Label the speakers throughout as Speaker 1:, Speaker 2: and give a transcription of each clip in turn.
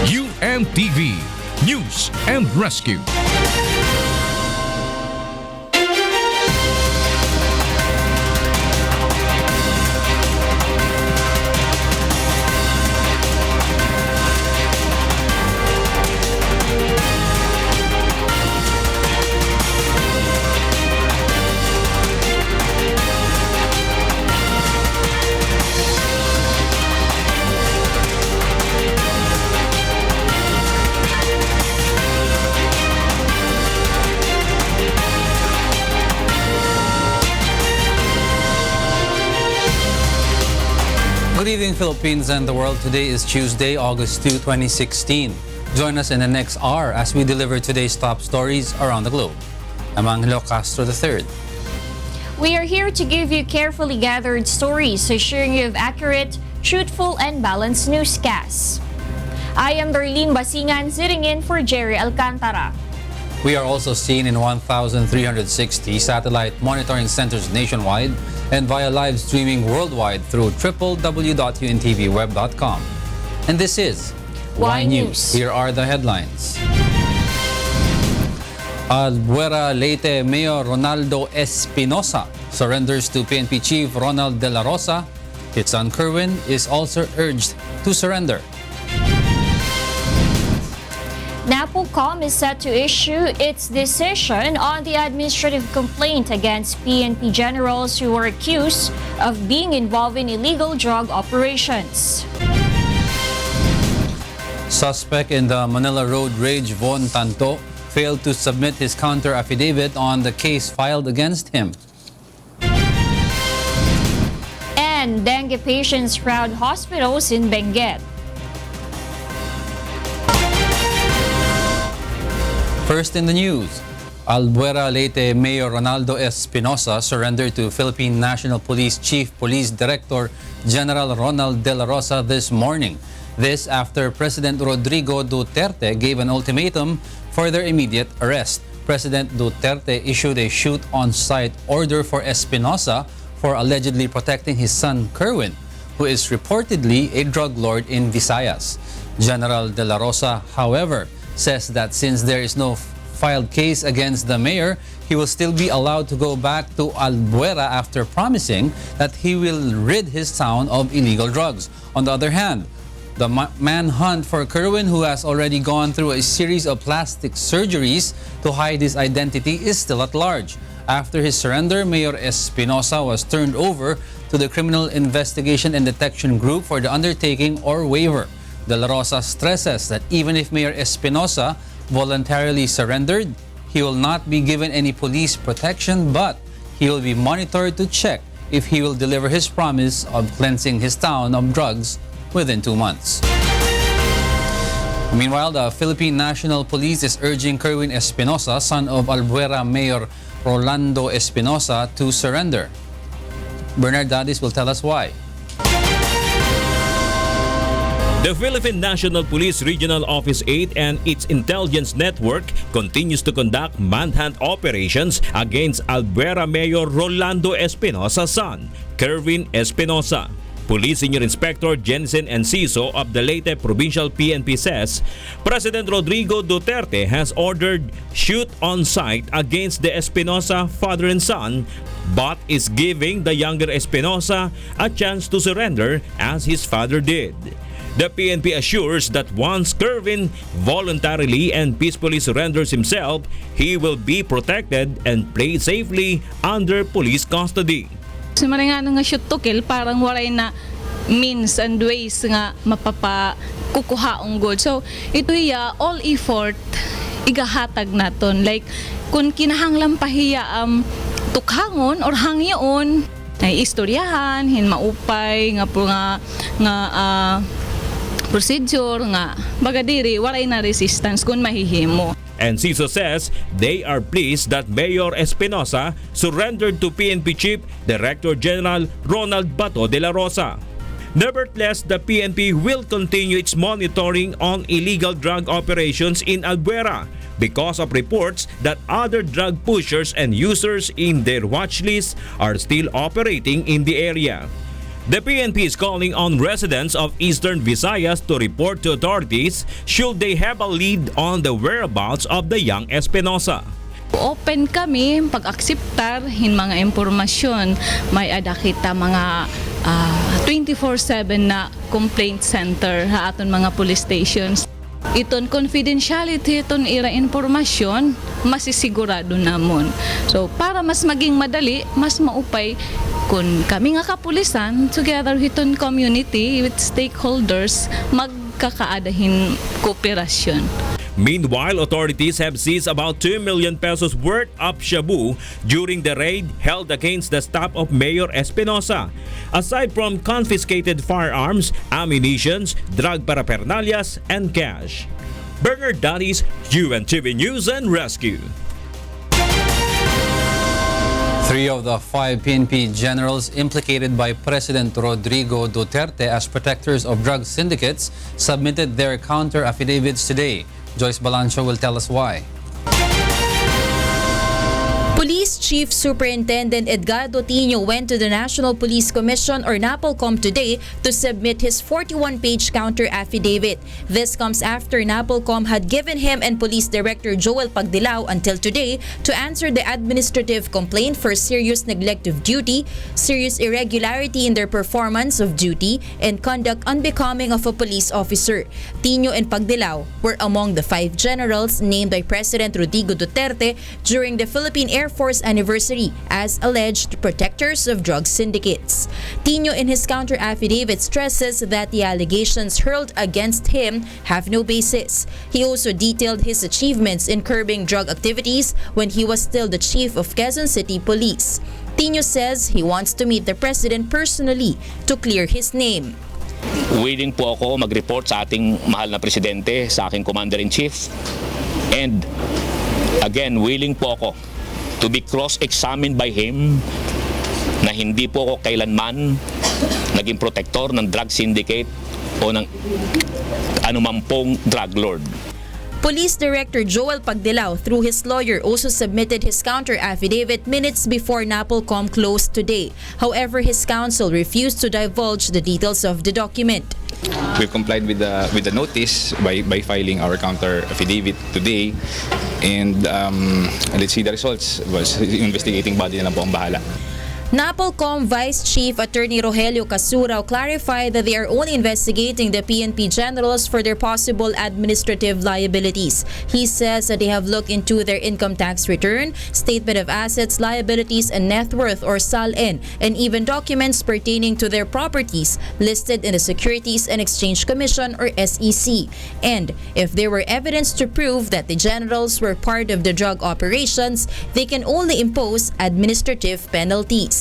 Speaker 1: UNTV News and Rescue.
Speaker 2: Good evening, Philippines and the world. Today is Tuesday, August 2, 2016. Join us in the next hour as we deliver today's top stories around the globe. I'm Angelo Castro III.
Speaker 3: We are here to give you carefully gathered stories, assuring you of accurate, truthful, and balanced newscasts. I am Berlin Basingan, sitting in for Gerry Alcantara.
Speaker 2: We are also seen in 1,360 satellite monitoring centers nationwide and via live streaming worldwide through www.untvweb.com. And this is
Speaker 3: Y News.
Speaker 2: Here are the headlines. Albuera Leyte Mayor Ronaldo Espinosa surrenders to PNP Chief Ronald De La Rosa. His son Kerwin is also urged to surrender.
Speaker 3: NAPOCOM is set to issue its decision on the administrative complaint against PNP generals who were accused of being involved in illegal drug operations.
Speaker 2: Suspect in the Manila road rage, Von Tanto, failed to submit his counter affidavit on the case filed against him.
Speaker 3: And dengue patients crowd hospitals in Benguet.
Speaker 2: First in the news, Albuera Leyte Mayor Ronaldo Espinosa surrendered to Philippine National Police Chief Police Director General Ronald De La Rosa this morning. This after President Rodrigo Duterte gave an ultimatum for their immediate arrest. President Duterte issued a shoot-on-sight order for Espinosa for allegedly protecting his son Kerwin, who is reportedly a drug lord in Visayas. General De La Rosa, however, says that since there is no filed case against the mayor, he will still be allowed to go back to Albuera after promising that he will rid his town of illegal drugs. On the other hand, the manhunt for Kerwin, who has already gone through a series of plastic surgeries to hide his identity, is still at large. After his surrender, Mayor Espinosa was turned over to the Criminal Investigation and Detection Group for the undertaking or waiver. De La Rosa stresses that even if Mayor Espinosa voluntarily surrendered, he will not be given any police protection, but he will be monitored to check if he will deliver his promise of cleansing his town of drugs within 2 months. Meanwhile, the Philippine National Police is urging Kerwin Espinosa, son of Albuera Mayor Rolando Espinosa, to surrender. Bernard Dadis will tell us why.
Speaker 4: The Philippine National Police Regional Office 8 and its intelligence network continues to conduct manhunt operations against Albuera Mayor Rolando Espinosa's son, Kerwin Espinosa. Police Senior Inspector Jensen Enciso of the Leyte Provincial PNP says President Rodrigo Duterte has ordered shoot-on-sight against the Espinosa father and son, but is giving the younger Espinosa a chance to surrender as his father did. The PNP assures that once Kerwin voluntarily and peacefully surrenders himself, he will be protected and placed safely under police custody.
Speaker 5: Nga shoot to kill, parang waray na means and ways nga mapapakukuhaong good. So ito all effort igahatag naton. Like kung kinahanglan pahiya tukhangon or hangyoon ay istoryahan hin maupay nga po nga procedure nga bagadiri waray na resistance kung mahihimo.
Speaker 4: Enciso says they are pleased that Mayor Espinosa surrendered to PNP Chief Director General Ronald Bato de la Rosa. Nevertheless, the PNP will continue its monitoring on illegal drug operations in Albuera because of reports that other drug pushers and users in their watch list are still operating in the area. The PNP is calling on residents of Eastern Visayas to report to authorities should they have a lead on the whereabouts of the young Espinosa.
Speaker 5: Open kami pag-akseptar hin mga impormasyon. May ada kita mga 24/7 na complaint center sa aton mga police stations. Iton confidentiality, iton ira informasyon, masisigurado namon. So para mas maging madali, mas maupay kung kami nga kapulisan, together with iton community, with stakeholders, magkakaadahin kooperasyon.
Speaker 4: Meanwhile, authorities have seized about 2 million pesos worth of shabu during the raid held against the staff of Mayor Espinosa. Aside from confiscated firearms, ammunitions, drug paraphernalias, and cash. Bernard Danis, UNTV News and Rescue.
Speaker 2: 3 of the 5 PNP generals implicated by President Rodrigo Duterte as protectors of drug syndicates submitted their counter affidavits today. Joyce Balancho will tell us why.
Speaker 6: Police Chief Superintendent Edgardo Thio went to the National Police Commission or NAPOLCOM today to submit his 41-page counter affidavit. This comes after NAPOLCOM had given him and Police Director Joel Pagdilao until today to answer the administrative complaint for serious neglect of duty, serious irregularity in their performance of duty, and conduct unbecoming of a police officer. Thio and Pagdilao were among the 5 generals named by President Rodrigo Duterte during the Philippine Air Force anniversary as alleged protectors of drug syndicates. Thio in his counter affidavit stresses that the allegations hurled against him have no basis. He also detailed his achievements in curbing drug activities when he was still the chief of Quezon City Police. Thio says he wants to meet the president personally to clear his name.
Speaker 7: Willing po ako mag-report sa ating mahal na presidente, sa aking commander-in-chief. And again, willing po ako to be cross-examined by him na hindi po ako kailanman naging protector ng drug syndicate o ng anuman pong drug lord.
Speaker 6: Police Director Joel Pagdilao, through his lawyer, also submitted his counter affidavit minutes before NAPOLCOM closed today. However, his counsel refused to divulge the details of the document.
Speaker 8: We've complied with the notice by filing our counter affidavit today, and let's see the results. Investigating body na lang po ang bahala.
Speaker 6: NAPOLCOM Vice Chief Attorney Rogelio Casurao clarified that they are only investigating the PNP generals for their possible administrative liabilities. He says that they have looked into their income tax return, statement of assets, liabilities, and net worth or SALN, and even documents pertaining to their properties listed in the Securities and Exchange Commission or SEC. And if there were evidence to prove that the generals were part of the drug operations, they can only impose administrative penalties.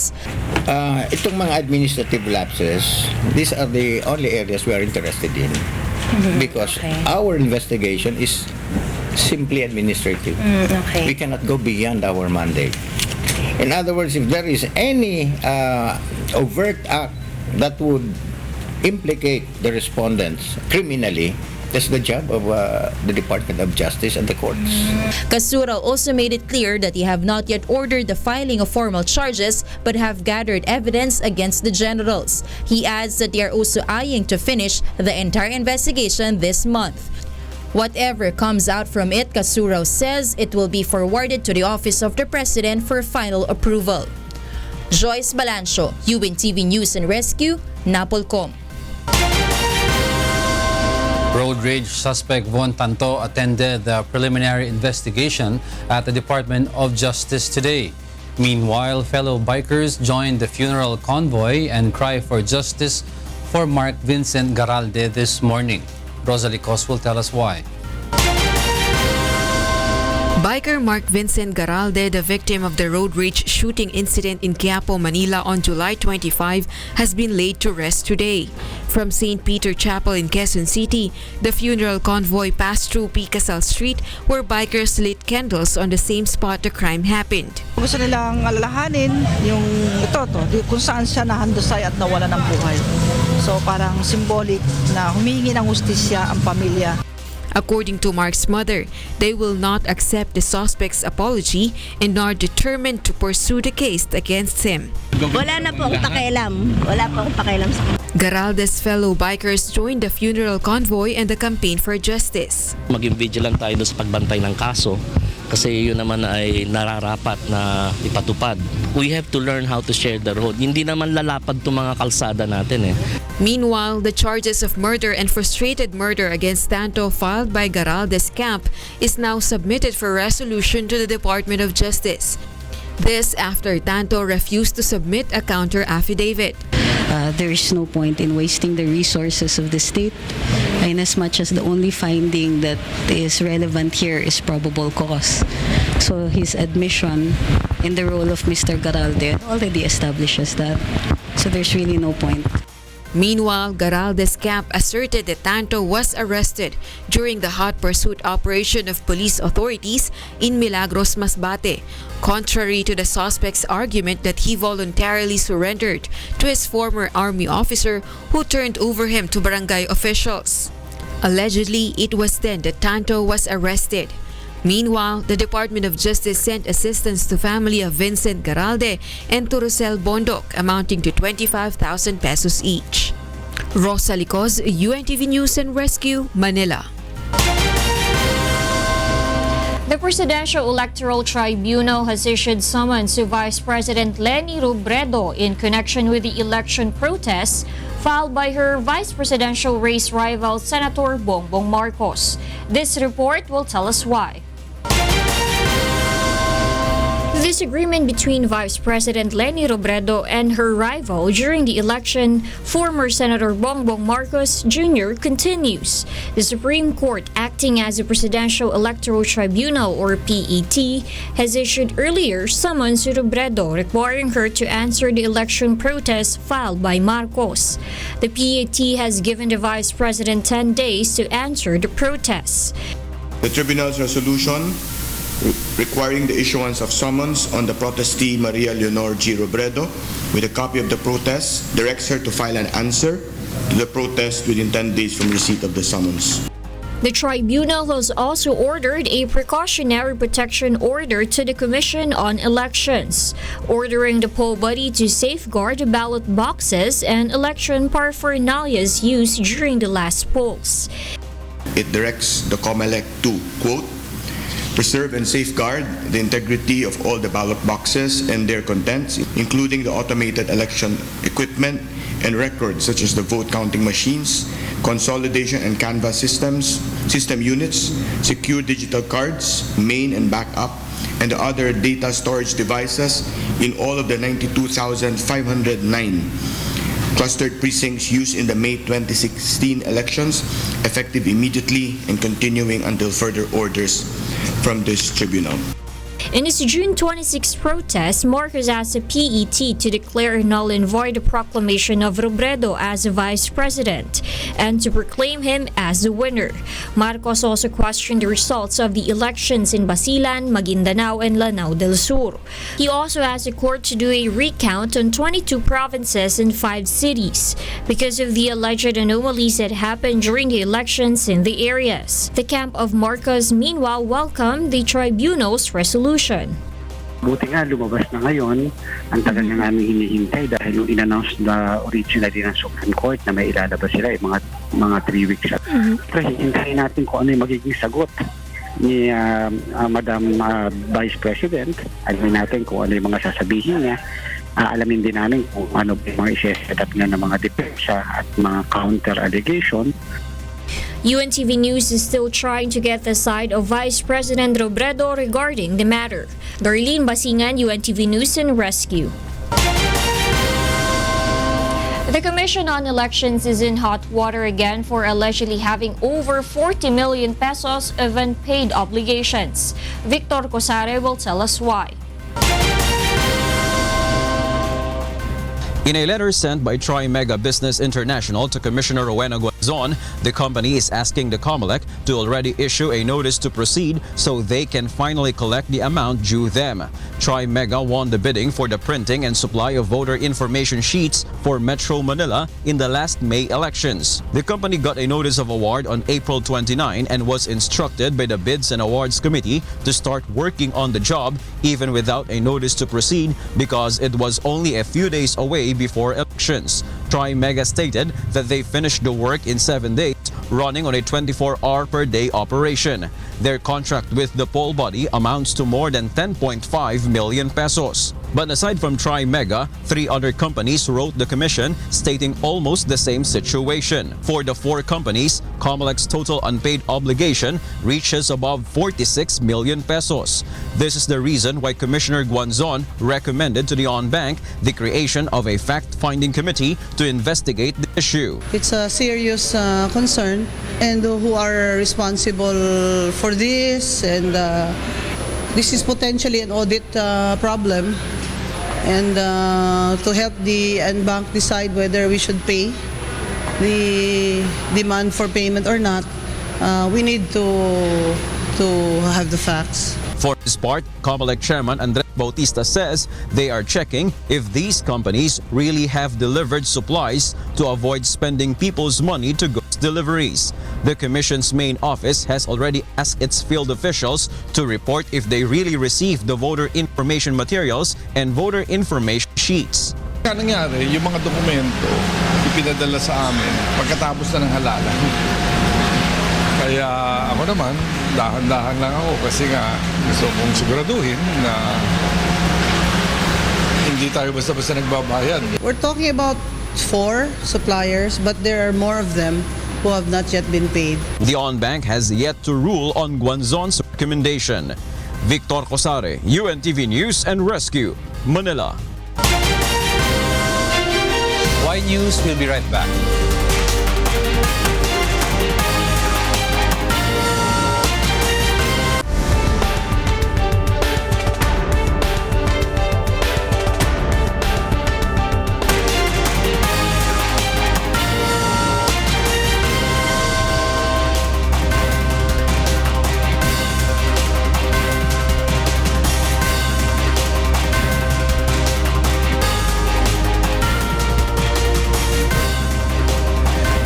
Speaker 9: Itong mga administrative lapses, these are the only areas we are interested in because our investigation is simply administrative. We cannot go beyond our mandate. In other words, if there is any overt act that would implicate the respondents criminally, that's the job of the Department of Justice and the courts.
Speaker 6: Casurao also made it clear that they have not yet ordered the filing of formal charges but have gathered evidence against the generals. He adds that they are also eyeing to finish the entire investigation this month. Whatever comes out from it, Casurao says it will be forwarded to the Office of the President for final approval. Joyce Balancho, UNTV News and Rescue, NAPOLCOM.
Speaker 2: Road rage suspect Von Tanto attended the preliminary investigation at the Department of Justice today. Meanwhile, fellow bikers joined the funeral convoy and cry for justice for Mark Vincent Garalde this morning. Rosalie Cos will tell us why.
Speaker 10: Biker Mark Vincent Garalde, the victim of the road rage shooting incident in Quiapo, Manila on July 25, has been laid to rest today. From St. Peter Chapel in Quezon City, the funeral convoy passed through Picasal Street where bikers lit candles on the same spot the crime happened.
Speaker 11: Gusto nilang alalahanin yung kung saan siya nahandusay at nawala ng buhay. So parang symbolic na humingi ng hustisya ang pamilya.
Speaker 10: According to Mark's mother, they will not accept the suspect's apology and are determined to pursue the case against him.
Speaker 12: Wala na po akong pakialam. Wala po akong pakialam sa
Speaker 10: Garalde's fellow bikers joined the funeral convoy and the campaign for justice.
Speaker 13: Maging vigilant tayo sa pagbantay ng kaso kasi yun naman ay nararapat na ipatupad. We have to learn how to share the road. Hindi naman lalapad itong mga kalsada natin eh.
Speaker 10: Meanwhile, the charges of murder and frustrated murder against Tanto filed by Garalde's camp is now submitted for resolution to the Department of Justice. This after Tanto refused to submit a counter affidavit.
Speaker 14: There is no point in wasting the resources of the state, in as much as the only finding that is relevant here is probable cause. So his admission in the role of Mr. Garalde already establishes that. So there's really no point.
Speaker 10: Meanwhile, Garalde's camp asserted that Tanto was arrested during the hot pursuit operation of police authorities in Milagros, Masbate, contrary to the suspect's argument that he voluntarily surrendered to his former army officer who turned over him to barangay officials. Allegedly, it was then that Tanto was arrested. Meanwhile, the Department of Justice sent assistance to family of Vincent Garalde and to Rosel Bondok amounting to 25,000 pesos each. Rosa Licos, UNTV News and Rescue, Manila.
Speaker 3: The Presidential Electoral Tribunal has issued summons to Vice President Leni Robredo in connection with the election protests filed by her vice presidential race rival Senator Bongbong Marcos. This report will tell us why. The disagreement between Vice President Leni Robredo and her rival during the election, former Senator Bongbong Marcos Jr., continues. The Supreme Court, acting as a Presidential Electoral Tribunal or PET, has issued earlier summons to Robredo requiring her to answer the election protests filed by Marcos. The PET has given the Vice President 10 days to answer the protests.
Speaker 15: The Tribunal's resolution requiring the issuance of summons on the protestee Maria Leonor G. Robredo with a copy of the protest directs her to file an answer to the protest within 10 days from receipt of the summons.
Speaker 3: The tribunal has also ordered a precautionary protection order to the Commission on Elections, ordering the poll body to safeguard the ballot boxes and election paraphernalias used during the last polls.
Speaker 15: It directs the Comelec to, quote, preserve and safeguard the integrity of all the ballot boxes and their contents, including the automated election equipment and records such as the vote counting machines, consolidation and canvas system units, secure digital cards, main and backup, and the other data storage devices in all of the 92,509 clustered precincts used in the May 2016 elections, effective immediately and continuing until further orders from this tribunal.
Speaker 3: In its June 26 protest, Marcos asked the PET to declare null and void the proclamation of Robredo as vice president and to proclaim him as the winner. Marcos also questioned the results of the elections in Basilan, Maguindanao, and Lanao del Sur. He also asked the court to do a recount on 22 provinces and 5 cities because of the alleged anomalies that happened during the elections in the areas. The camp of Marcos, meanwhile, welcomed the tribunal's resolution.
Speaker 16: Buti nga lumabas na ngayon, ang tagal na namin hinihintay dahil nung in-announce na originally ng Supreme Court na may ilalabas sila mga 3 weeks ago. Pero hintayin natin kung ano yung magiging sagot ni Madam Vice President. Alamin natin kung ano yung mga sasabihin niya. Alamin din namin kung ano yung mga i-set up niya ng mga depensa at mga counter allegation.
Speaker 3: UNTV News is still trying to get the side of Vice President Robredo regarding the matter. Darlene Basingan, UNTV News and Rescue. The Commission on Elections is in hot water again for allegedly having over 40 million pesos of unpaid obligations. Victor Cosare will tell us why.
Speaker 17: In a letter sent by Tri-Mega Business International to Commissioner Rowena Guaz Guangzon, the company is asking the Comelec to already issue a notice to proceed so they can finally collect the amount due them. Tri-Mega won the bidding for the printing and supply of voter information sheets for Metro Manila in the last May elections. The company got a notice of award on April 29 and was instructed by the Bids and Awards Committee to start working on the job even without a notice to proceed because it was only a few days away before elections. Tri-Mega stated that they finished the work in 7 days, running on a 24-hour per day operation. Their contract with the poll body amounts to more than 10.5 million pesos. But aside from Tri-Mega, 3 other companies wrote the commission stating almost the same situation. For the 4 companies, Comelec's total unpaid obligation reaches above 46 million pesos. This is the reason why Commissioner Guangzon recommended to the on-bank the creation of a fact-finding committee to investigate the issue.
Speaker 11: It's a serious concern, and who are responsible for this, and this is potentially an audit problem. And to help the bank decide whether we should pay the demand for payment or not, we need to have the facts.
Speaker 17: For his part, Comelec Chairman Andres Bautista says they are checking if these companies really have delivered supplies to avoid spending people's money to goods deliveries. The Commission's main office has already asked its field officials to report if they really received the voter information materials and voter information sheets.
Speaker 18: Kaya nangyari, yung mga dokumento ipinadala sa amin pagkatapos na ng halalan. Kaya ako naman, dahan-dahan lang ako kasi nga gusto kong siguraduhin na hindi tayo basta-basta nagbabayad.
Speaker 11: We're talking about 4 suppliers, but there are more of them who have not yet been paid.
Speaker 17: The on-bank has yet to rule on Guangzon's recommendation. Victor Cosare, UNTV News and Rescue, Manila.
Speaker 2: Y News will be right back.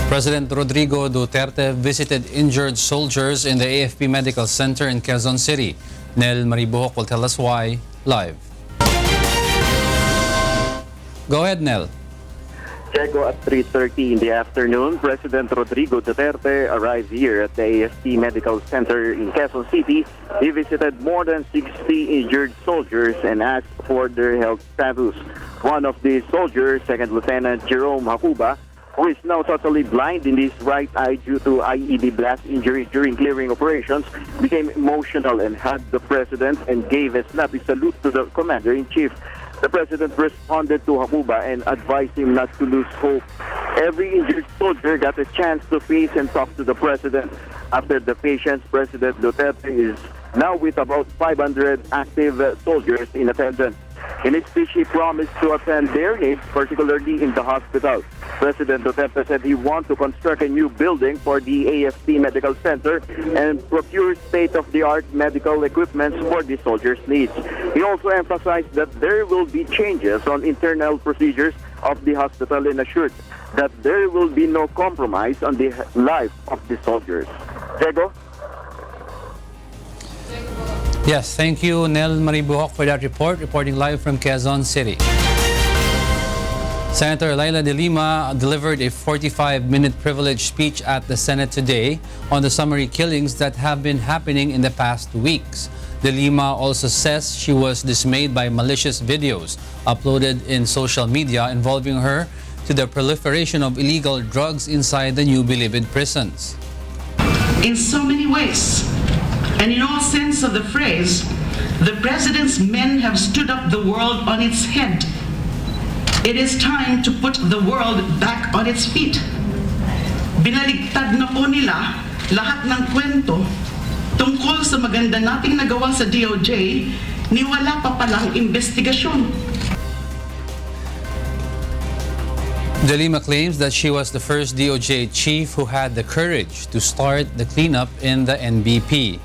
Speaker 2: President Rodrigo Duterte visited injured soldiers in the AFP Medical Center in Quezon City. Nel Maribuhok will tell us why live. Go ahead, Nel.
Speaker 19: Diego, at 3:30 in the afternoon, President Rodrigo Duterte arrived here at the AFP Medical Center in Quezon City. He visited more than 60 injured soldiers and asked for their health status. One of the soldiers, Second Lieutenant Jerome Hakuba, who is now totally blind in his right eye due to IED blast injuries during clearing operations, became emotional and hugged the president and gave a snappy salute to the commander-in-chief. The president responded to Hakuba and advised him not to lose hope. Every injured soldier got a chance to face and talk to the president. After the patients, President Duterte is now with about 500 active soldiers in attendance. In his speech, he promised to attend their needs, particularly in the hospital. President Duterte said he wants to construct a new building for the AFP Medical Center and procure state-of-the-art medical equipment for the soldiers' needs. He also emphasized that there will be changes on internal procedures of the hospital and assured that there will be no compromise on the life of the soldiers. Diego?
Speaker 2: Yes, thank you, Nel Maribuhok, for that report, reporting live from Quezon City. Senator Laila de Lima delivered a 45-minute privilege speech at the Senate today on the summary killings that have been happening in the past weeks. De Lima also says she was dismayed by malicious videos uploaded in social media involving her to the proliferation of illegal drugs inside the new Bilibid prisons.
Speaker 20: In so many ways, and in all sense of the phrase, the President's men have stood up the world on its head. It is time to put the world back on its feet. Binaligtad na po nila lahat ng kwento tungkol sa maganda nating nagawa sa DOJ ni wala pa palang investigasyon.
Speaker 2: De Lima claims that she was the first DOJ chief who had the courage to start the cleanup in the NBP.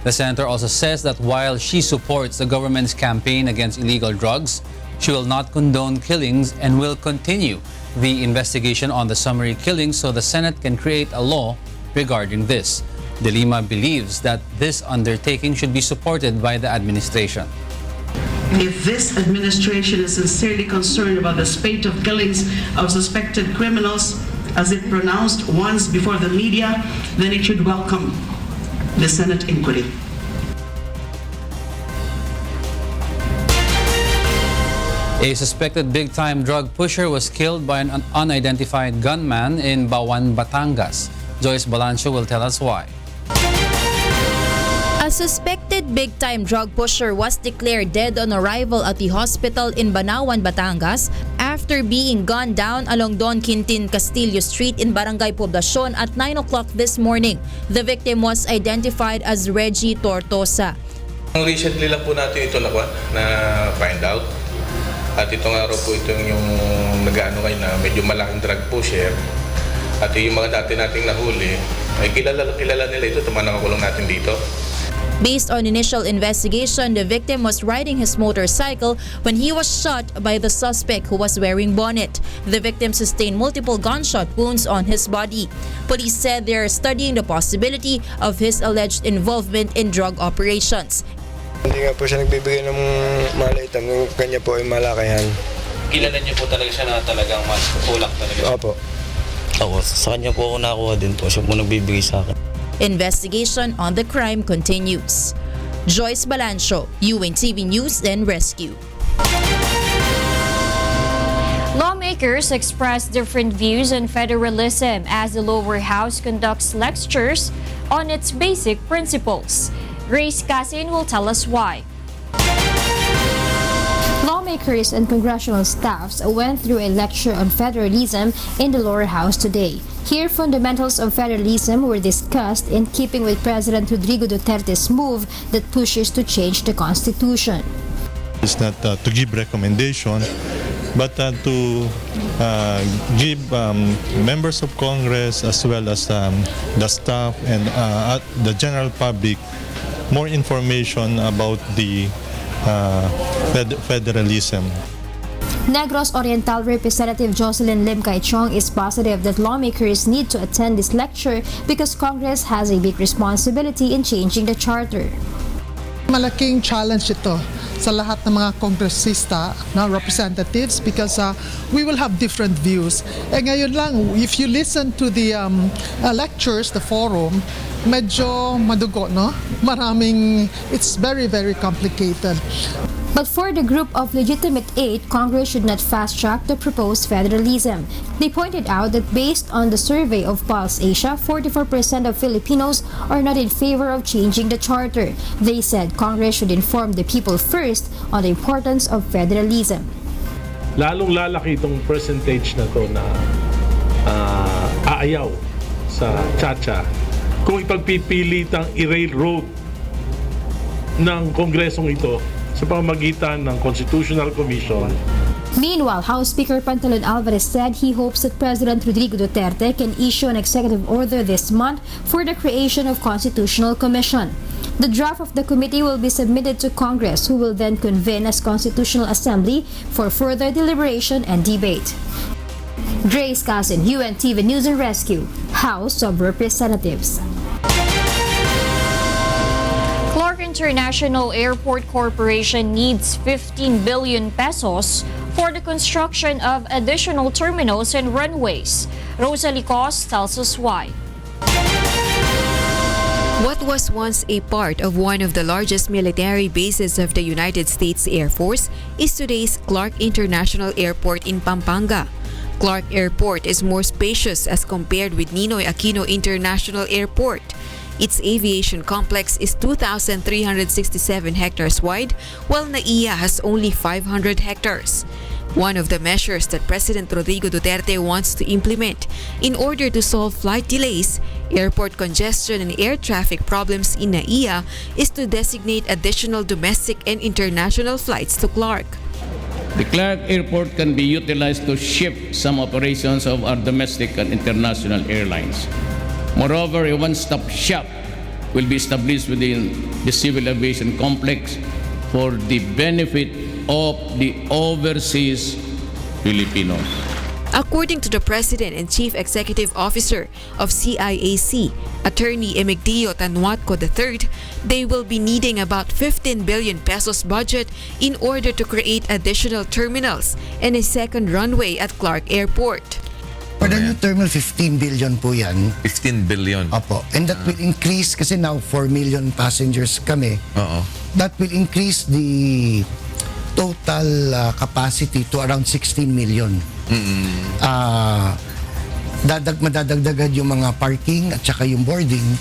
Speaker 2: The senator also says that while she supports the government's campaign against illegal drugs, she will not condone killings and will continue the investigation on the summary killings so the Senate can create a law regarding this. De Lima believes that this undertaking should be supported by the administration.
Speaker 20: If this administration is sincerely concerned about the spate of killings of suspected criminals, as it pronounced once before the media, then it should welcome the Senate inquiry.
Speaker 2: A suspected big-time drug pusher was killed by an unidentified gunman in Bawan, Batangas. Joyce Balancho will tell us why.
Speaker 6: A suspected big-time drug pusher was declared dead on arrival at the hospital in Banawan, Batangas after being gunned down along Don Quintin Castillo Street in Barangay Poblacion at 9 o'clock this morning. The victim was identified as Reggie Tortosa.
Speaker 21: Recently lang po natin ito na find out. At itong araw po ito yung nag-ano ngayon na medyo malaking drug pusher. At yung mga dati nating nahuli, ay kilala nila ito, tumanakakulong natin dito.
Speaker 6: Based on initial investigation, the victim was riding his motorcycle when he was shot by the suspect who was wearing bonnet. The victim sustained multiple gunshot wounds on his body. Police said they are studying the possibility of his alleged involvement in drug operations.
Speaker 22: Hindi nga po siya nagbibigay ng malaitan, yung kanya po ay malakayan.
Speaker 23: Kilala niyo po talaga siya na talagang mas ulak talaga?
Speaker 22: Opo.
Speaker 23: Ako, sa kanya po ako nakuha din po. Siya po nagbibigay sa akin.
Speaker 6: Investigation on the crime continues. Joyce Balancho, UNTV News and Rescue.
Speaker 3: Lawmakers express different views on federalism as the lower house conducts lectures on its basic principles. Grace Casin will tell us why.
Speaker 24: Lawmakers and congressional staffs went through a lecture on federalism in the lower house today. Here, fundamentals of federalism were discussed in keeping with President Rodrigo Duterte's move that pushes to change the Constitution.
Speaker 25: It's not to give recommendation, but to give members of Congress as well as the staff and the general public more information about the federalism.
Speaker 24: Negros Oriental Representative Jocelyn Lim Kaichong is positive that lawmakers need to attend this lecture because Congress has a big responsibility in changing the charter.
Speaker 26: Malaking challenge ito sa lahat ng mga kongresista na representatives because we will have different views. Ngayon lang, if you listen to the lectures, the forum, medyo madugo, no? It's very, very complicated.
Speaker 24: But for the group of legitimate 8, Congress should not fast-track the proposed federalism. They pointed out that based on the survey of Pulse Asia, 44% of Filipinos are not in favor of changing the charter. They said Congress should inform the people first on the importance of federalism.
Speaker 27: Lalong lalaki itong percentage na to na aayaw sa Chacha kung ipagpipilitang i-railroad ng kongresong ito sa pamamagitan ng Constitutional Commission.
Speaker 24: Meanwhile, House Speaker Pantalon Alvarez said he hopes that President Rodrigo Duterte can issue an executive order this month for the creation of Constitutional Commission. The draft of the committee will be submitted to Congress, who will then convene as Constitutional Assembly for further deliberation and debate. Grace Casin, UNTV News and Rescue, House of Representatives.
Speaker 3: International Airport Corporation needs 15 billion pesos for the construction of additional terminals and runways. Rosalie Cos tells us why.
Speaker 10: What was once a part of one of the largest military bases of the United States Air Force is today's Clark International Airport in Pampanga. Clark Airport is more spacious as compared with Ninoy Aquino International Airport. Its aviation complex is 2,367 hectares wide, while NAIA has only 500 hectares. One of the measures that President Rodrigo Duterte wants to implement in order to solve flight delays, airport congestion and air traffic problems in NAIA is to designate additional domestic and international flights to Clark.
Speaker 1: The Clark Airport can be utilized to shift some operations of our domestic and international airlines. Moreover, a one-stop shop will be established within the civil aviation complex for the benefit of the overseas Filipinos.
Speaker 10: According to the President and Chief Executive Officer of CIAC, Attorney Thio III, they will be needing about 15 billion pesos budget in order to create additional terminals and a second runway at Clark Airport.
Speaker 4: For the new terminal, 15 billion po yan.
Speaker 5: 15 billion?
Speaker 4: Opo. And that will increase, kasi now 4 million passengers kami. That will increase the total capacity to around 16 million. Madadagdagan yung mga parking at saka yung boarding.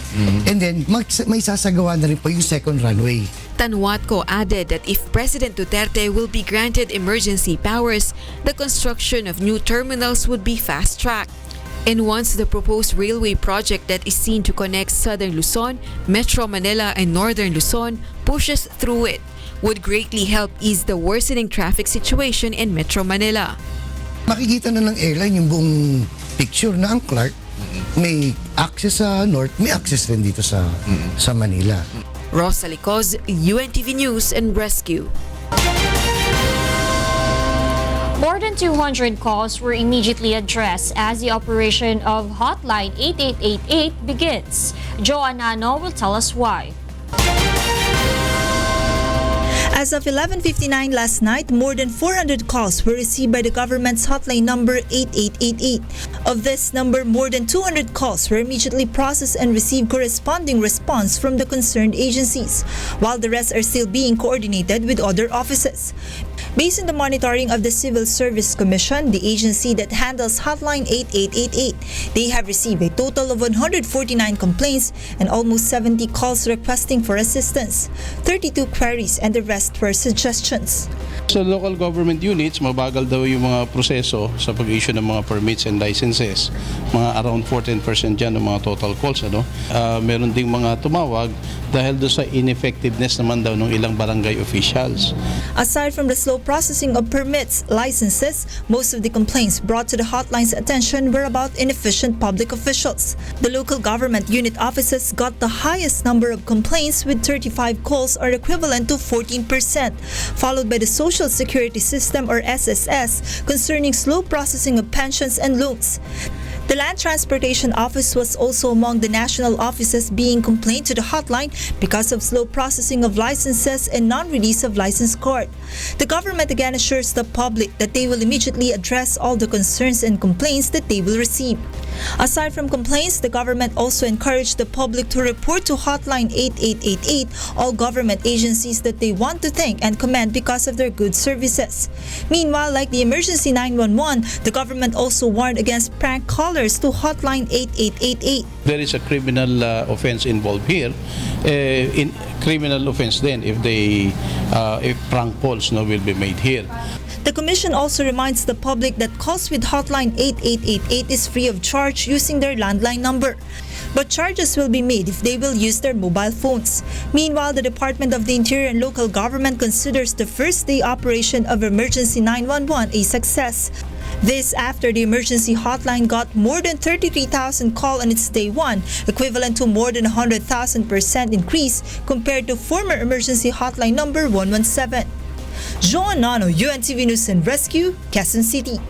Speaker 4: And then, may sasagawa na rin po yung second runway.
Speaker 10: Tanwatco added that if President Duterte will be granted emergency powers, the construction of new terminals would be fast-tracked. And once the proposed railway project that is seen to connect Southern Luzon, Metro Manila, and Northern Luzon pushes through it, would greatly help ease the worsening traffic situation in Metro Manila.
Speaker 4: Makikita na ng airline yung buong picture na ang Clark may access sa North, may access rin dito sa Manila.
Speaker 10: Rosa Licoz, UNTV News and Rescue.
Speaker 3: More than 200 calls were immediately addressed as the operation of Hotline 8888 begins. Joe Anano will tell us why.
Speaker 7: As of 11:59 last night, more than 400 calls were received by the government's hotline number 8888. Of this number, more than 200 calls were immediately processed and received corresponding response from the concerned agencies, while the rest are still being coordinated with other offices. Based on the monitoring of the Civil Service Commission, the agency that handles Hotline 8888, they have received a total of 149 complaints and almost 70 calls requesting for assistance, 32 queries, and the rest were suggestions.
Speaker 8: Sa local government units, mabagal daw yung mga proseso sa pag-issue ng mga permits and licenses. Mga around 14% dyan ng mga total calls. Meron ding mga tumawag dahil doon sa ineffectiveness naman daw ng ilang barangay officials.
Speaker 7: Aside from the slow processing of permits, licenses, most of the complaints brought to the hotline's attention were about inefficient public officials. The local government unit offices got the highest number of complaints with 35 calls, or equivalent to 14%, followed by the Social Security System or SSS concerning slow processing of pensions and loans. The Land Transportation Office was also among the national offices being complained to the hotline because of slow processing of licenses and non-release of license card. The government again assures the public that they will immediately address all the concerns and complaints that they will receive. Aside from complaints, the government also encouraged the public to report to Hotline 8888 all government agencies that they want to thank and commend because of their good services. Meanwhile, like the emergency 911, the government also warned against prank callers to Hotline 8888.
Speaker 8: There is a criminal offense involved here. In criminal offense then if prank calls will be made here.
Speaker 7: The Commission also reminds the public that calls with Hotline 8888 is free of charge using their landline number, but charges will be made if they will use their mobile phones. Meanwhile, the Department of the Interior and Local Government considers the first day operation of Emergency 911 a success. This after the emergency hotline got more than 33,000 calls on its day one, equivalent to more than 100,000% increase compared to former emergency hotline number 117. Joan Nano, UNTV News and Rescue, Quezon City.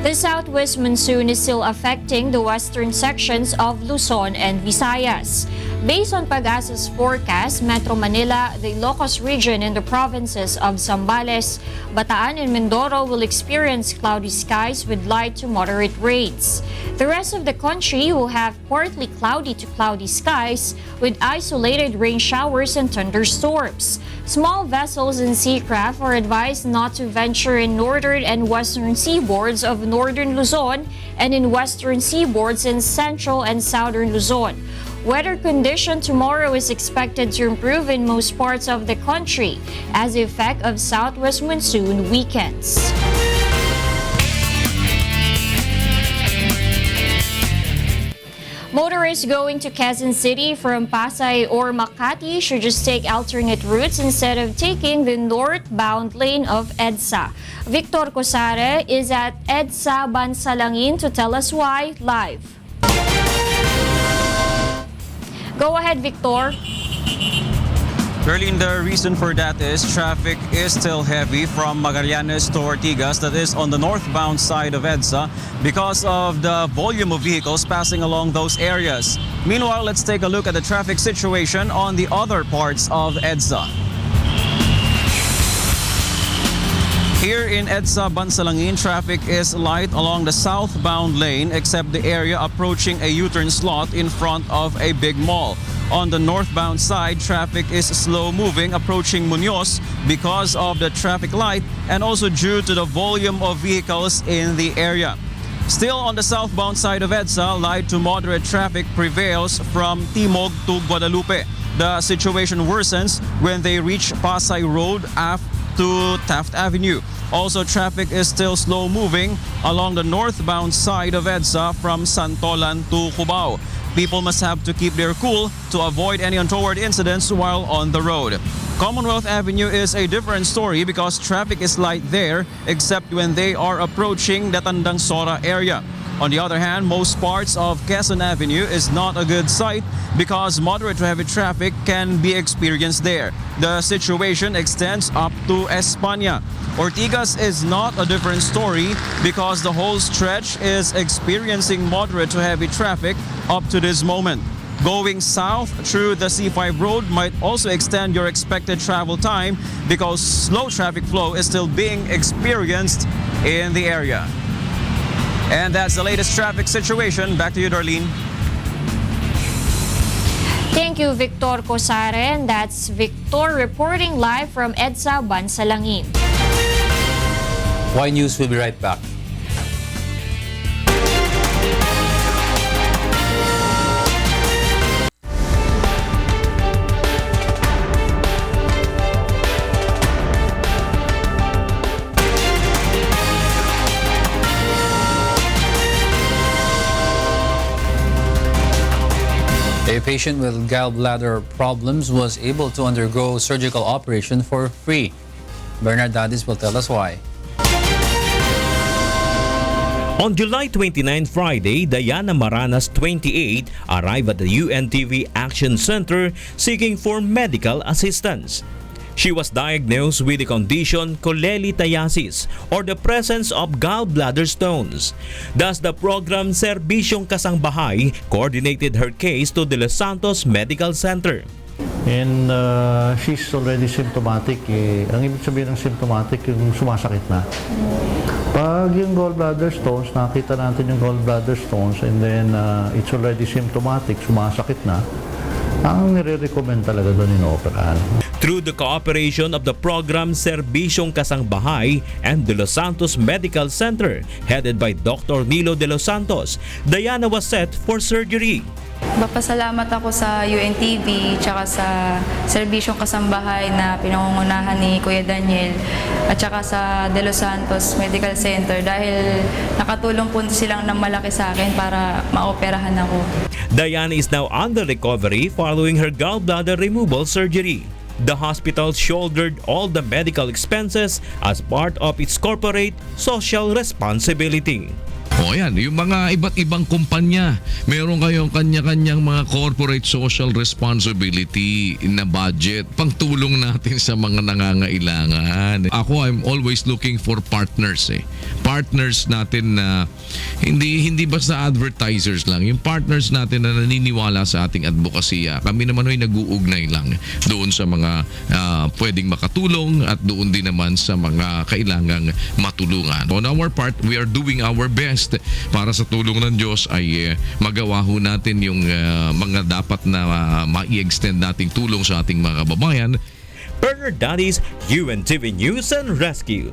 Speaker 3: The southwest monsoon is still affecting the western sections of Luzon and Visayas. Based on Pag-asa's forecast, Metro Manila, the Ilocos region, and the provinces of Zambales, Bataan, and Mindoro will experience cloudy skies with light to moderate rains. The rest of the country will have partly cloudy to cloudy skies with isolated rain showers and thunderstorms. Small vessels and seacraft are advised not to venture in northern and western seaboards of northern Luzon and in western seaboards in central and southern Luzon. Weather condition tomorrow is expected to improve in most parts of the country as the effect of southwest monsoon weakens. Motorists going to Quezon City from Pasay or Makati should just take alternate routes instead of taking the northbound lane of EDSA. Victor Cosare is at EDSA Bansalangin to tell us why live. Go ahead, Victor.
Speaker 17: Berlin, the reason for that is traffic is still heavy from Magallanes to Ortigas, that is on the northbound side of EDSA, because of the volume of vehicles passing along those areas. Meanwhile, let's take a look at the traffic situation on the other parts of EDSA. Here in EDSA Bansalangin, traffic is light along the southbound lane except the area approaching a U-turn slot in front of a big mall. On the northbound side, traffic is slow moving approaching Muñoz because of the traffic light and also due to the volume of vehicles in the area. Still on the southbound side of EDSA, light to moderate traffic prevails from Timog to Guadalupe. The situation worsens when they reach Pasay Road to Taft Avenue. Also, traffic is still slow moving along the northbound side of EDSA from Santolan to Cubao. People must have to keep their cool to avoid any untoward incidents while on the road. Commonwealth Avenue is a different story because traffic is light there except when they are approaching the Tandang Sora area. On the other hand, most parts of Quezon Avenue is not a good sight because moderate to heavy traffic can be experienced there. The situation extends up to España. Ortigas is not a different story because the whole stretch is experiencing moderate to heavy traffic up to this moment. Going south through the C5 road might also extend your expected travel time because slow traffic flow is still being experienced in the area. And that's the latest traffic situation. Back to you, Darlene.
Speaker 3: Thank you, Victor Cosare. And that's Victor reporting live from EDSA Bansalangin.
Speaker 2: Y News will be right back. A patient with gallbladder problems was able to undergo surgical operation for free. Bernard Dadis will tell us why.
Speaker 5: On July 29, Friday, Diana Maranas, 28, arrived at the UNTV Action Center seeking for medical assistance. She was diagnosed with the condition cholelithiasis or the presence of gallbladder stones. Thus, the program Serbisyong Kasangbahay coordinated her case to the Los Santos Medical Center.
Speaker 9: And she's already symptomatic. Ang ibig sabihin ng symptomatic, yung sumasakit na. Pag yung gallbladder stones, nakita natin yung gallbladder stones and then it's already symptomatic, sumasakit na, ang nire-recommend talaga doon ino-operahan.
Speaker 5: Through the cooperation of the program Serbisyong Kasangbahay and the Los Santos Medical Center, headed by Dr. Nilo de los Santos, Diana was set for surgery.
Speaker 12: Papasalamat ako sa UNTV tsaka sa Serbisyong Kasambahay na pinangungunahan ni Kuya Daniel at tsaka sa De Los Santos Medical Center dahil nakatulong po silang ng malaki sa akin para maoperahan ako.
Speaker 5: Diana is now under recovery following her gallbladder removal surgery. The hospital shouldered all the medical expenses as part of its corporate social responsibility.
Speaker 13: O yan, yung mga iba't ibang kumpanya, meron kayong kanya-kanyang mga corporate social responsibility na budget, pangtulong natin sa mga nangangailangan. Ako, I'm always looking for partners Partners natin na hindi basta advertisers lang, yung partners natin na naniniwala sa ating advokasya. Kami naman ay nag-uugnay lang doon sa mga pwedeng makatulong at doon din naman sa mga kailangang matulungan. On our part, we are doing our best para sa tulong ng Diyos ay magawa ho natin yung mga dapat na ma-i-extend nating tulong sa ating mga kababayan.
Speaker 5: Bernard Dadis, UNTV News and Rescue.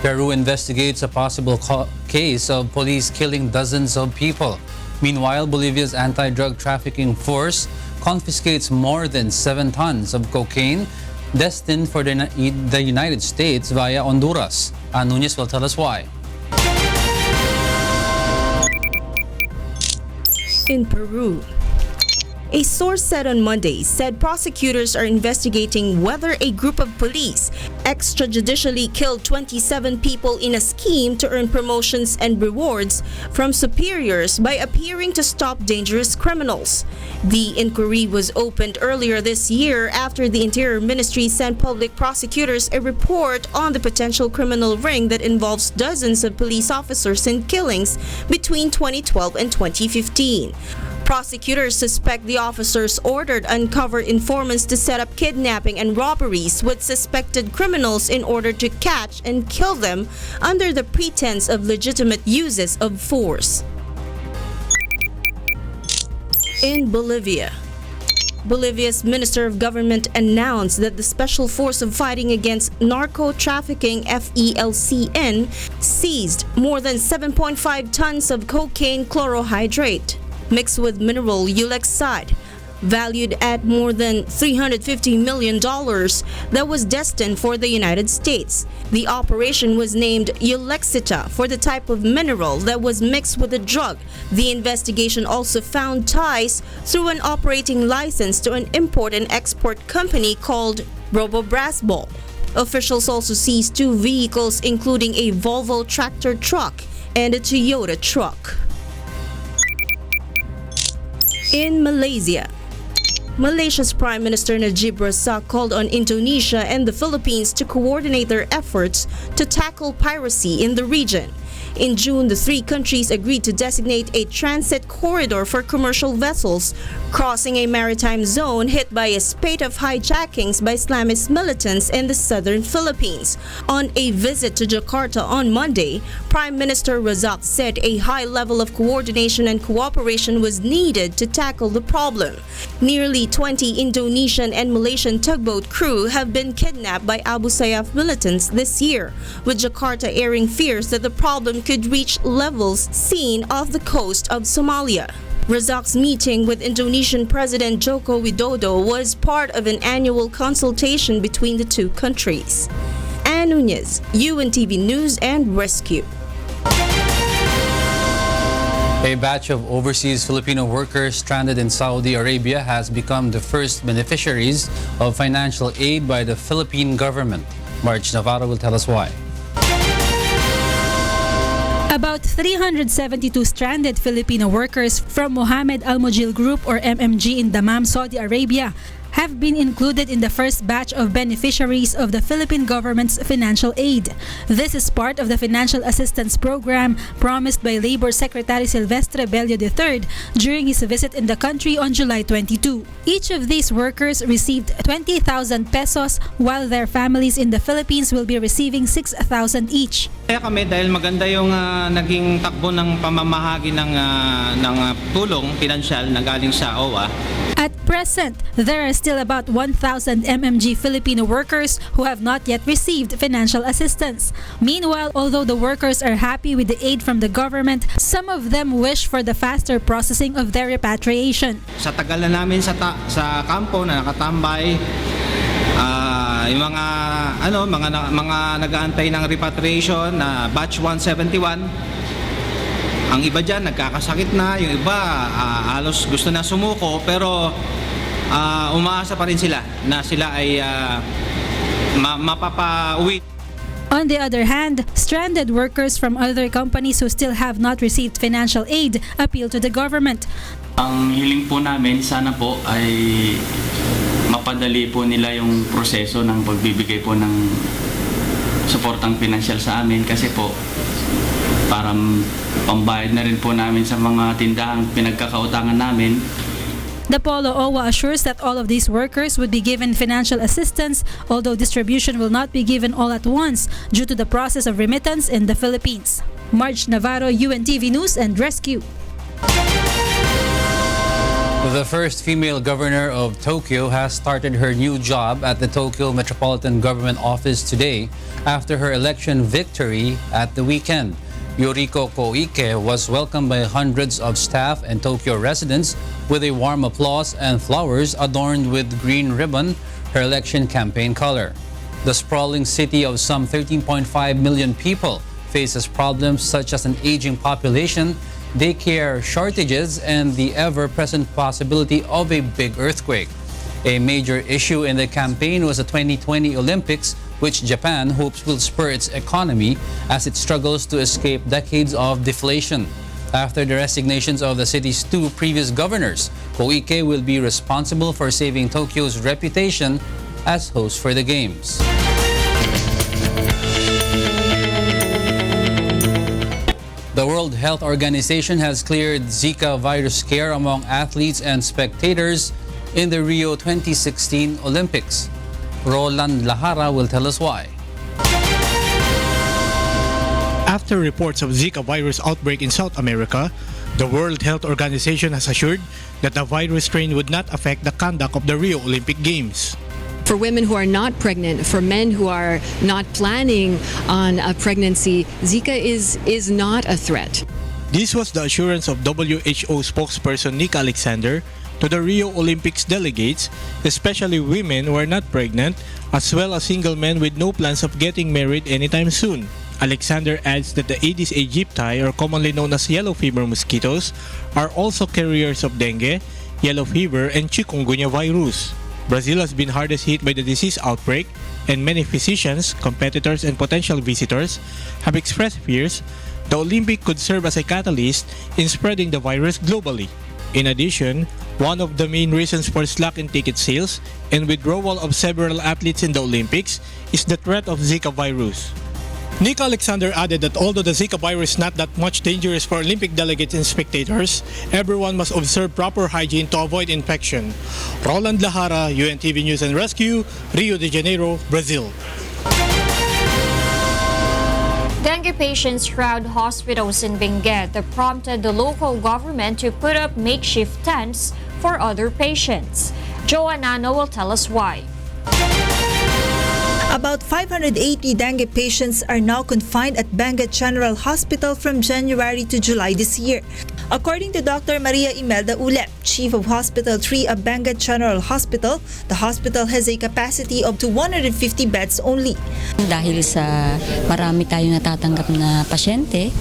Speaker 2: Peru investigates a possible case of police killing dozens of people. Meanwhile, Bolivia's anti-drug trafficking force confiscates more than 7 tons of cocaine destined for the United States via Honduras. Nunez will tell us why.
Speaker 11: In Peru, a source said on Monday prosecutors are investigating whether a group of police extrajudicially killed 27 people in a scheme to earn promotions and rewards from superiors by appearing to stop dangerous criminals. The inquiry was opened earlier this year after the Interior Ministry sent public prosecutors a report on the potential criminal ring that involves dozens of police officers in killings between 2012 and 2015. Prosecutors suspect the officers ordered uncovered informants to set up kidnapping and robberies with suspected criminals in order to catch and kill them under the pretense of legitimate uses of force. In Bolivia, Bolivia's Minister of Government announced that the Special Force of Fighting Against Narco-Trafficking FELCN seized more than 7.5 tons of cocaine chlorohydrate mixed with mineral ulexide, valued at more than $350 million, that was destined for the United States. The operation was named Ulexita for the type of mineral that was mixed with the drug. The investigation also found ties through an operating license to an import and export company called Robobrasbol. Officials also seized 2 vehicles, including a Volvo tractor truck and a Toyota truck. In Malaysia, Malaysia's Prime Minister Najib Razak called on Indonesia and the Philippines to coordinate their efforts to tackle piracy in the region. In June, the 3 countries agreed to designate a transit corridor for commercial vessels crossing a maritime zone hit by a spate of hijackings by Islamist militants in the southern Philippines. On a visit to Jakarta on Monday, Prime Minister Razak said a high level of coordination and cooperation was needed to tackle the problem. Nearly 20 Indonesian and Malaysian tugboat crew have been kidnapped by Abu Sayyaf militants this year, with Jakarta airing fears that the problem could reach levels seen off the coast of Somalia. Razak's meeting with Indonesian President Joko Widodo was part of an annual consultation between the 2 countries. Ann Nunez, UNTV News and Rescue.
Speaker 2: A batch of overseas Filipino workers stranded in Saudi Arabia has become the first beneficiaries of financial aid by the Philippine government. Marge Navarro will tell us why.
Speaker 14: About 372 stranded Filipino workers from Mohammed Al Mujil Group or MMG in Dammam, Saudi Arabia have been included in the first batch of beneficiaries of the Philippine government's financial aid. This is part of the financial assistance program promised by Labor Secretary Silvestre Bello III during his visit in the country on July 22. Each of these workers received 20,000 pesos while their families in the Philippines will be receiving 6,000 each.
Speaker 15: Kaya kami dahil maganda yung naging takbo ng pamamahagi ng tulong pinansyal na galing sa OWA.
Speaker 14: At present, there are still about 1,000 MMG Filipino workers who have not yet received financial assistance. Meanwhile, although the workers are happy with the aid from the government, some of them wish for the faster processing of their repatriation.
Speaker 15: Sa tagal na namin sa kampo na nakatambay, yung mga nag-aantay ng repatriation na batch 171, ang iba dyan nagkakasakit na, yung iba halos gusto na sumuko, pero umaasa pa rin sila na sila ay mapapauwi.
Speaker 14: On the other hand, stranded workers from other companies who still have not received financial aid appeal to the government.
Speaker 16: Ang hiling po namin, sana po ay mapadali po nila yung proseso ng pagbibigay po ng suportang pinansyal sa amin, kasi po para pambayad na rin po namin sa mga tindahang pinagkakautangan namin.
Speaker 14: The Polo OWA assures that all of these workers would be given financial assistance, although distribution will not be given all at once due to the process of remittance in the Philippines. Marge Navarro, UNTV News and Rescue.
Speaker 2: The first female governor of Tokyo has started her new job at the Tokyo Metropolitan Government Office today after her election victory at the weekend. Yoriko Koike was welcomed by hundreds of staff and Tokyo residents with a warm applause and flowers adorned with green ribbon, her election campaign color. The sprawling city of some 13.5 million people faces problems such as an aging population daycare shortages, and the ever-present possibility of a big earthquake. A major issue in the campaign was the 2020 Olympics, which Japan hopes will spur its economy as it struggles to escape decades of deflation. After the resignations of the city's two previous governors, Koike will be responsible for saving Tokyo's reputation as host for the Games. The World Health Organization has cleared Zika virus scare among athletes and spectators in the Rio 2016 Olympics. Roland Lahara will tell us why.
Speaker 6: After reports of Zika virus outbreak in South America, the World Health Organization has assured that the virus strain would not affect the conduct of the Rio Olympic Games.
Speaker 18: For women who are not pregnant, for men who are not planning on a pregnancy, Zika is not a threat.
Speaker 6: This was the assurance of WHO spokesperson Nick Alexander to the Rio Olympics delegates, especially women who are not pregnant, as well as single men with no plans of getting married anytime soon. Alexander adds that the Aedes aegypti, or commonly known as yellow fever mosquitoes, are also carriers of dengue, yellow fever, and chikungunya virus. Brazil has been hardest hit by the disease outbreak, and many physicians, competitors, and potential visitors have expressed fears the Olympic could serve as a catalyst in spreading the virus globally. In addition, one of the main reasons for slack in ticket sales and withdrawal of several athletes in the Olympics is the threat of Zika virus. Nick Alexander added that although the Zika virus is not that much dangerous for Olympic delegates and spectators, everyone must observe proper hygiene to avoid infection. Roland Lahara, UNTV News and Rescue, Rio de Janeiro, Brazil.
Speaker 3: Dengue patients crowd hospitals in Benguet that prompted the local government to put up makeshift tents for other patients. Joanna will tell us why.
Speaker 7: About 580 dengue patients are now confined at Benguet General Hospital from January to July this year. According to Dr. Maria Imelda Ulep, Chief of Hospital 3 of Benguet General Hospital, the hospital has a capacity of 250 beds only.
Speaker 19: Dahil sa marami tayong natatanggap na pasyente,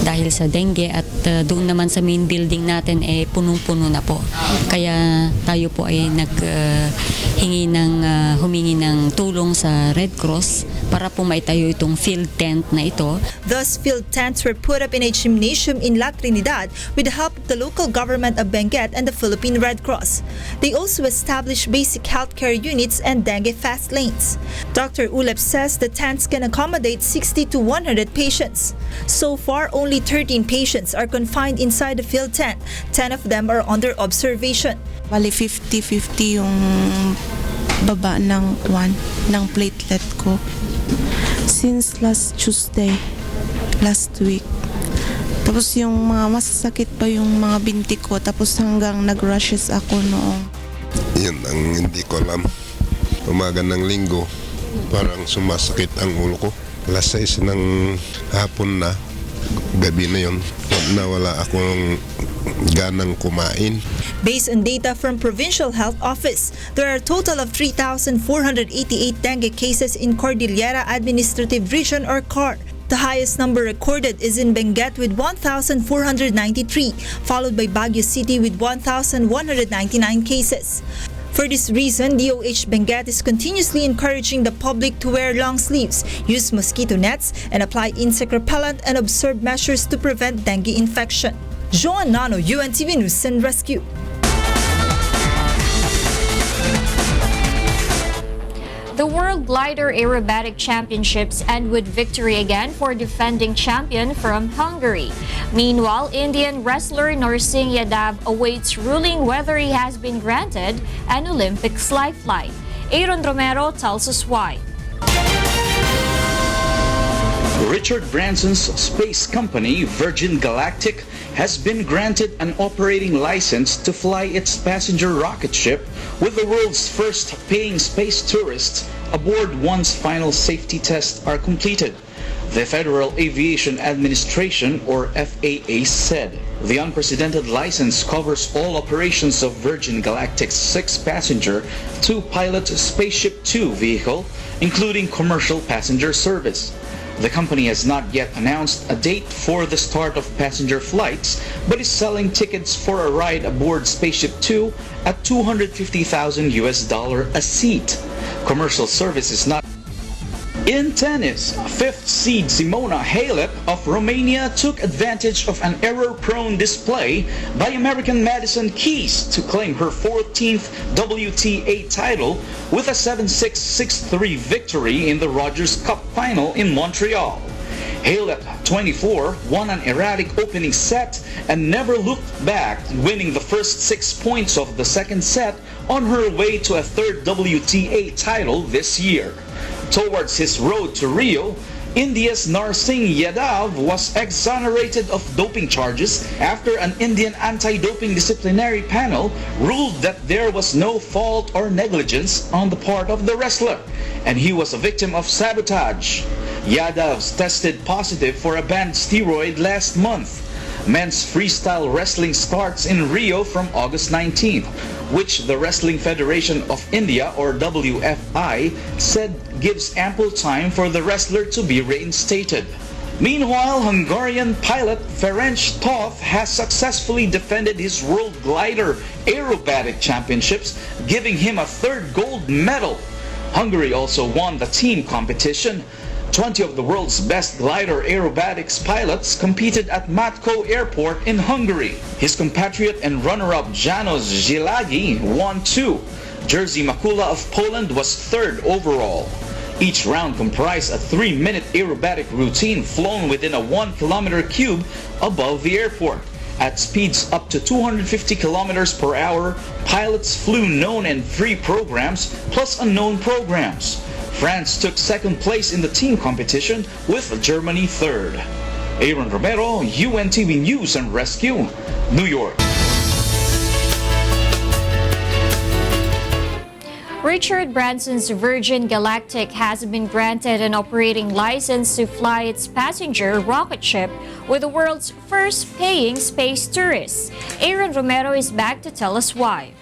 Speaker 19: dahil sa dengue at doon naman sa main building natin punong-puno na po. Kaya tayo po ay humingi ng tulong sa Red Cross para po maitayo itong field tent na ito.
Speaker 7: Thus, field tents were put up in a gymnasium in La Trinidad with the help of the local government of Benguet and the Philippine Red Cross. They also established basic healthcare units and dengue fast lanes. Dr. Ulep says the tents can accommodate 60 to 100 patients. So far, only 13 patients are confined inside the field tent. 10 of them are under observation.
Speaker 20: Bali 50-50 yung baba ng platelet ko since last Tuesday, last week. Tapos yung mga masasakit pa yung mga binti ko, tapos hanggang nag-rushes ako noong.
Speaker 21: Yun ang hindi ko alam. Umaga ng linggo, parang sumasakit ang ulo ko. Alas 6 ng hapon na, gabi na yun, nawala akong ganang kumain.
Speaker 7: Based on data from Provincial Health Office, there are a total of 3,488 dengue cases in Cordillera Administrative Region or CAR. The highest number recorded is in Benguet with 1,493, followed by Baguio City with 1,199 cases. For this reason, DOH Benguet is continuously encouraging the public to wear long sleeves, use mosquito nets, and apply insect repellent and observe measures to prevent dengue infection. Joan Nano, UNTV News and Rescue.
Speaker 3: The World Glider Aerobatic Championships end with victory again for defending champion from Hungary. Meanwhile, Indian wrestler Narsingh Yadav awaits ruling whether he has been granted an Olympics lifeline. Aaron Romero tells us why.
Speaker 22: Richard Branson's space company, Virgin Galactic, has been granted an operating license to fly its passenger rocket ship with the world's first paying space tourists aboard once final safety tests are completed. The Federal Aviation Administration, or FAA, said the unprecedented license covers all operations of Virgin Galactic's 6-passenger, 2-pilot Spaceship Two vehicle, including commercial passenger service. The company has not yet announced a date for the start of passenger flights, but is selling tickets for a ride aboard Spaceship Two at $250,000 a seat. Commercial service is not. In tennis, fifth seed Simona Halep of Romania took advantage of an error-prone display by American Madison Keys to claim her 14th WTA title with a 7-6, 6-3 victory in the Rogers Cup final in Montreal. Halep, 24, won an erratic opening set and never looked back, winning the first 6 points of the second set on her way to a third WTA title this year. Towards his road to Rio, India's Narsingh Yadav was exonerated of doping charges after an Indian anti-doping disciplinary panel ruled that there was no fault or negligence on the part of the wrestler, and he was a victim of sabotage. Yadav's tested positive for a banned steroid last month. Men's freestyle wrestling starts in Rio from August 19th, which the Wrestling Federation of India, or WFI, said gives ample time for the wrestler to be reinstated. Meanwhile, Hungarian pilot Ferenc Toth has successfully defended his World Glider Aerobatic Championships, giving him a third gold medal. Hungary also won the team competition. 20 of the world's best glider aerobatics pilots competed at Matko Airport in Hungary. His compatriot and runner-up Janos Zilagi won 2. Jerzy Makula of Poland was third overall. Each round comprised a 3-minute aerobatic routine flown within a 1-kilometer cube above the airport. At speeds up to 250 kilometers per hour, pilots flew known and free programs plus unknown programs. France took second place in the team competition with Germany third. Aaron Romero, UNTV News and Rescue, New York.
Speaker 3: Richard Branson's Virgin Galactic has been granted an operating license to fly its passenger rocket ship with the world's first paying space tourists. Aaron Romero is back to tell us why.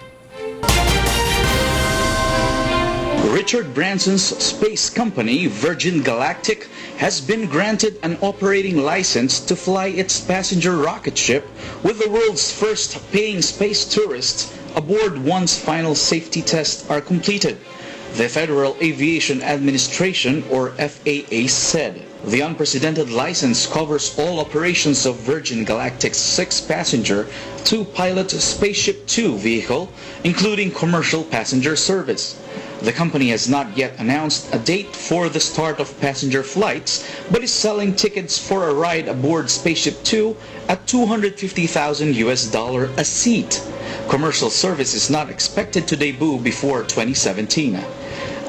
Speaker 22: Richard Branson's space company, Virgin Galactic, has been granted an operating license to fly its passenger rocket ship with the world's first paying space tourists aboard once final safety tests are completed. The Federal Aviation Administration, or FAA, said the unprecedented license covers all operations of Virgin Galactic's 6-passenger, 2-pilot Spaceship Two vehicle, including commercial passenger service. The company has not yet announced a date for the start of passenger flights, but is selling tickets for a ride aboard Spaceship Two at $250,000 a seat. Commercial service is not expected to debut before 2017.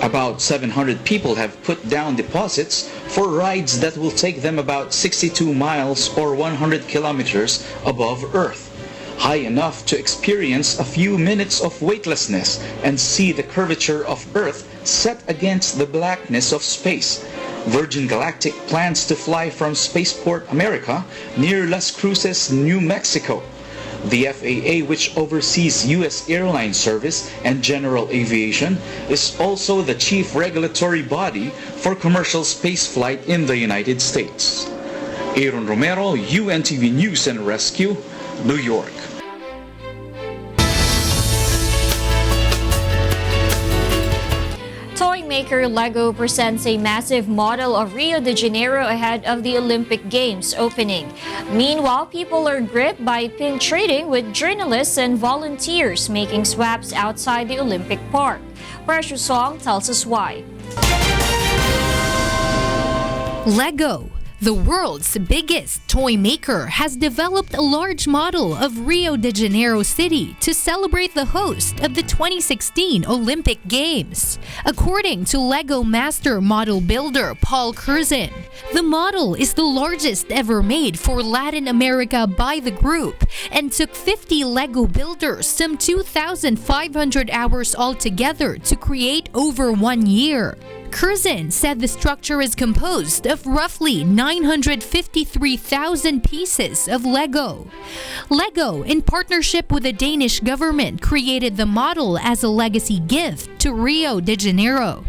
Speaker 22: About 700 people have put down deposits for rides that will take them about 62 miles or 100 kilometers above Earth, high enough to experience a few minutes of weightlessness and see the curvature of Earth set against the blackness of space. Virgin Galactic plans to fly from Spaceport America near Las Cruces, New Mexico. The FAA, which oversees U.S. airline service and general aviation, is also the chief regulatory body for commercial spaceflight in the United States. Aaron Romero, UNTV News and Rescue, New York.
Speaker 3: Toy maker Lego presents a massive model of Rio de Janeiro ahead of the Olympic Games opening. Meanwhile, people are gripped by pin trading with journalists and volunteers making swaps outside the Olympic Park. Precious Song tells us why.
Speaker 1: Lego, the world's biggest toy maker, has developed a large model of Rio de Janeiro city to celebrate the host of the 2016 Olympic Games. According to Lego master model builder Paul Curzon, the model is the largest ever made for Latin America by the group and took 50 Lego builders some 2,500 hours altogether to create over 1 year. Curzon said the structure is composed of roughly 953,000 pieces of Lego. Lego, in partnership with the Danish government, created the model as a legacy gift to Rio de Janeiro.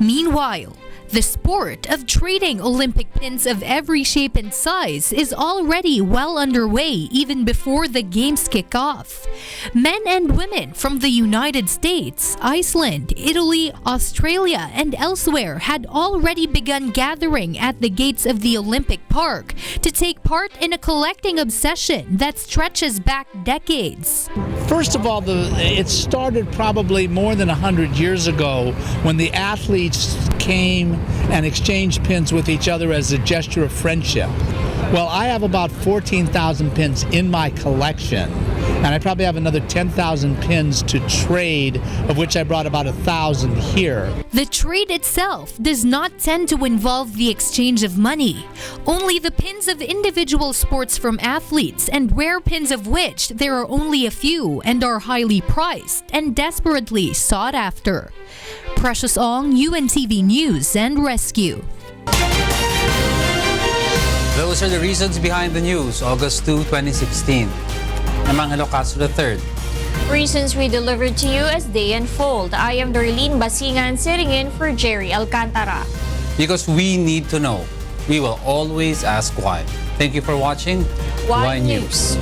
Speaker 1: Meanwhile, The sport of trading Olympic pins of every shape and size is already well underway even before the games kick off. Men and women from the United States, Iceland, Italy, Australia, and elsewhere had already begun gathering at the gates of the Olympic Park to take part in a collecting obsession that stretches back decades.
Speaker 4: First of all, it started probably more than 100 years ago when the athletes came and exchanged pins with each other as a gesture of friendship. Well, I have about 14,000 pins in my collection, and I probably have another 10,000 pins to trade, of which I brought about 1,000 here.
Speaker 1: The trade itself does not tend to involve the exchange of money. Only the pins of individual sports from athletes, and rare pins of which there are only a few and are highly priced and desperately sought after. Precious Ong, UNTV News and Rescue.
Speaker 2: Those are the reasons behind the news, August 2, 2016. I'm Angelo Castro III.
Speaker 3: Reasons we delivered to you as they unfold. I am Darlene Basingan sitting in for Gerry Alcantara.
Speaker 2: Because we need to know. We will always ask why. Thank you for watching
Speaker 3: Why News.